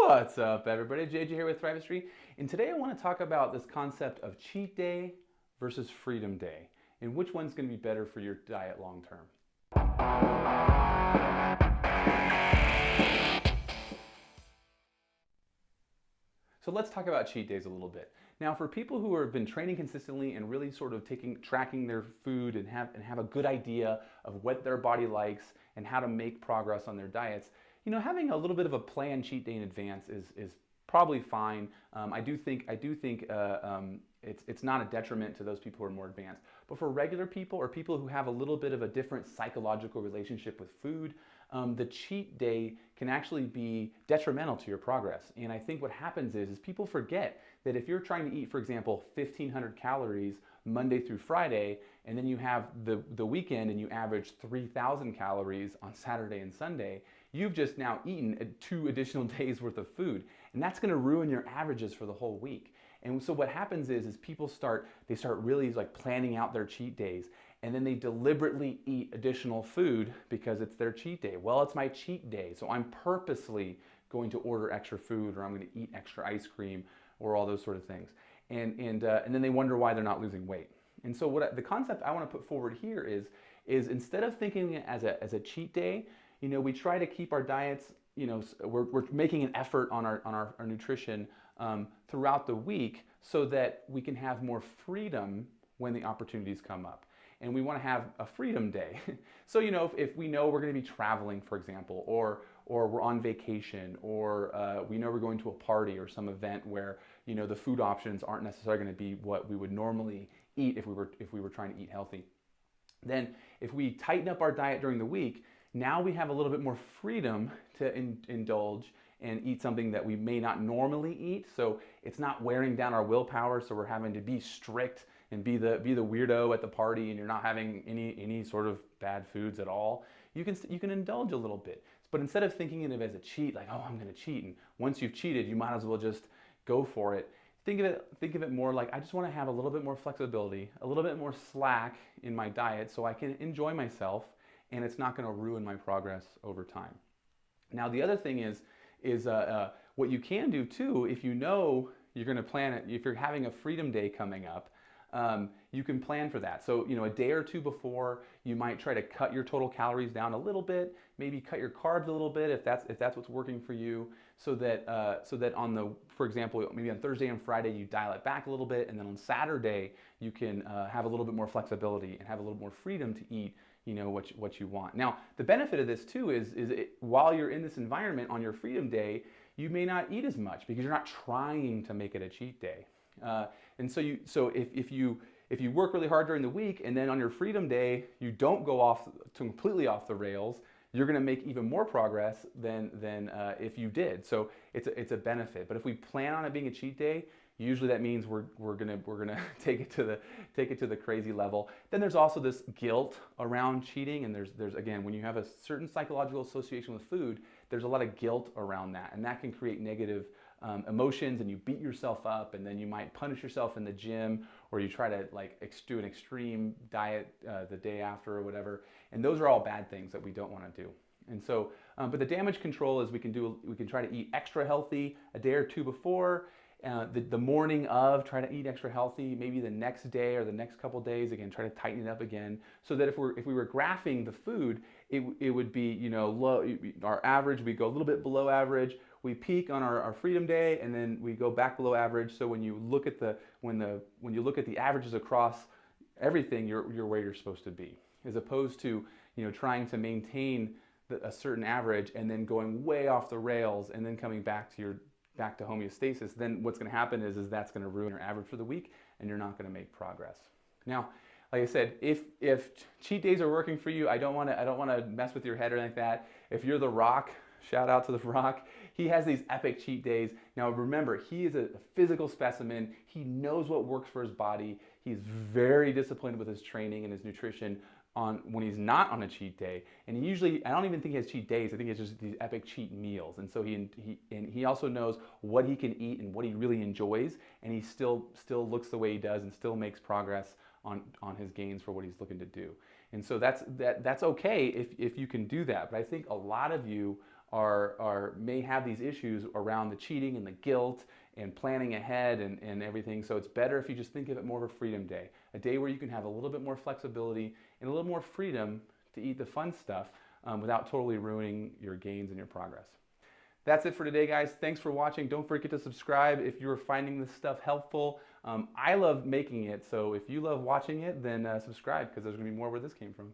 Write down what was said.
What's up, everybody? JJ here with Thrivistry, and today I want to talk about this concept of cheat day versus freedom day, and which one's going to be better for your diet long term. So let's talk about cheat days a little bit. Now, for people who have been training consistently and really sort of tracking their food and have a good idea of what their body likes and how to make progress on their diets, having a little bit of a planned cheat day in advance is probably fine. I do think it's not a detriment to those people who are more advanced. But for regular people or people who have a little bit of a different psychological relationship with food, the cheat day can actually be detrimental to your progress. And I think what happens is people forget that if you're trying to eat, for example, 1,500 calories Monday through Friday, and then you have the weekend and you average 3,000 calories on Saturday and Sunday, you've just now eaten 2 additional days worth of food. And that's gonna ruin your averages for the whole week. And so what happens is people start really like planning out their cheat days, and then they deliberately eat additional food because it's their cheat day. Well, it's my cheat day, so I'm purposely going to order extra food, or I'm going to eat extra ice cream, or all those sort of things. And then they wonder why they're not losing weight. And so the concept I want to put forward here is instead of thinking it as a cheat day, we try to keep our diets. We're making an effort on our nutrition throughout the week so that we can have more freedom when the opportunities come up. And we want to have a freedom day. So, if we know we're going to be traveling, for example, or we're on vacation, or we know we're going to a party or some event where, the food options aren't necessarily going to be what we would normally eat if we were trying to eat healthy. Then if we tighten up our diet during the week, now we have a little bit more freedom to indulge and eat something that we may not normally eat. So it's not wearing down our willpower, so we're having to be strict and be the weirdo at the party, and you're not having any sort of bad foods at all. You can indulge a little bit. But instead of thinking of it as a cheat, like, oh, I'm gonna cheat, and once you've cheated, you might as well just go for it. Think of it more like, I just want to have a little bit more flexibility, a little bit more slack in my diet so I can enjoy myself, and it's not going to ruin my progress over time. Now, the other thing is what you can do too, if you know you're going to plan it, if you're having a freedom day coming up, you can plan for that. So, a day or two before, you might try to cut your total calories down a little bit, maybe cut your carbs a little bit if that's what's working for you, so that for example, maybe on Thursday and Friday you dial it back a little bit, and then on Saturday you can have a little bit more flexibility and have a little more freedom to eat, what you want. Now, the benefit of this too is while you're in this environment on your freedom day, you may not eat as much because you're not trying to make it a cheat day. And so if you work really hard during the week, and then on your freedom day you don't go completely off the rails, you're going to make even more progress than if you did. So it's a benefit. But if we plan on it being a cheat day, usually that means we're gonna take it to the crazy level. Then there's also this guilt around cheating, and there's again, when you have a certain psychological association with food, there's a lot of guilt around that, and that can create negative emotions, and you beat yourself up, and then you might punish yourself in the gym, or you try to do an extreme diet the day after or whatever. And those are all bad things that we don't want to do. And so, but the damage control is we can try to eat extra healthy a day or two before. The morning of, try to eat extra healthy. Maybe the next day or the next couple days, again, try to tighten it up again, so that if we were graphing the food, it would be low. Our average, we go a little bit below average. We peak on our freedom day, and then we go back below average. So when you look at when you look at the averages across everything, you're where you're supposed to be, as opposed to trying to maintain a certain average and then going way off the rails and then coming back to homeostasis. Then what's going to happen is that's going to ruin your average for the week, and you're not going to make progress. Now, like I said, if cheat days are working for you, I don't want to mess with your head or anything like that. If you're The Rock, shout out to The Rock. He has these epic cheat days. Now remember, he is a physical specimen. He knows what works for his body. He's very disciplined with his training and his nutrition when he's not on a cheat day. And I don't even think he has cheat days. I think it's just these epic cheat meals. And so he also knows what he can eat and what he really enjoys, and he still looks the way he does and still makes progress on his gains for what he's looking to do. And so that's okay if you can do that. But I think a lot of you may have these issues around the cheating and the guilt and planning ahead and everything. So it's better if you just think of it more of a freedom day, a day where you can have a little bit more flexibility and a little more freedom to eat the fun stuff without totally ruining your gains and your progress. That's it for today, guys. Thanks for watching. Don't forget to subscribe if you're finding this stuff helpful. I love making it, so if you love watching it, then subscribe, because there's going to be more where this came from.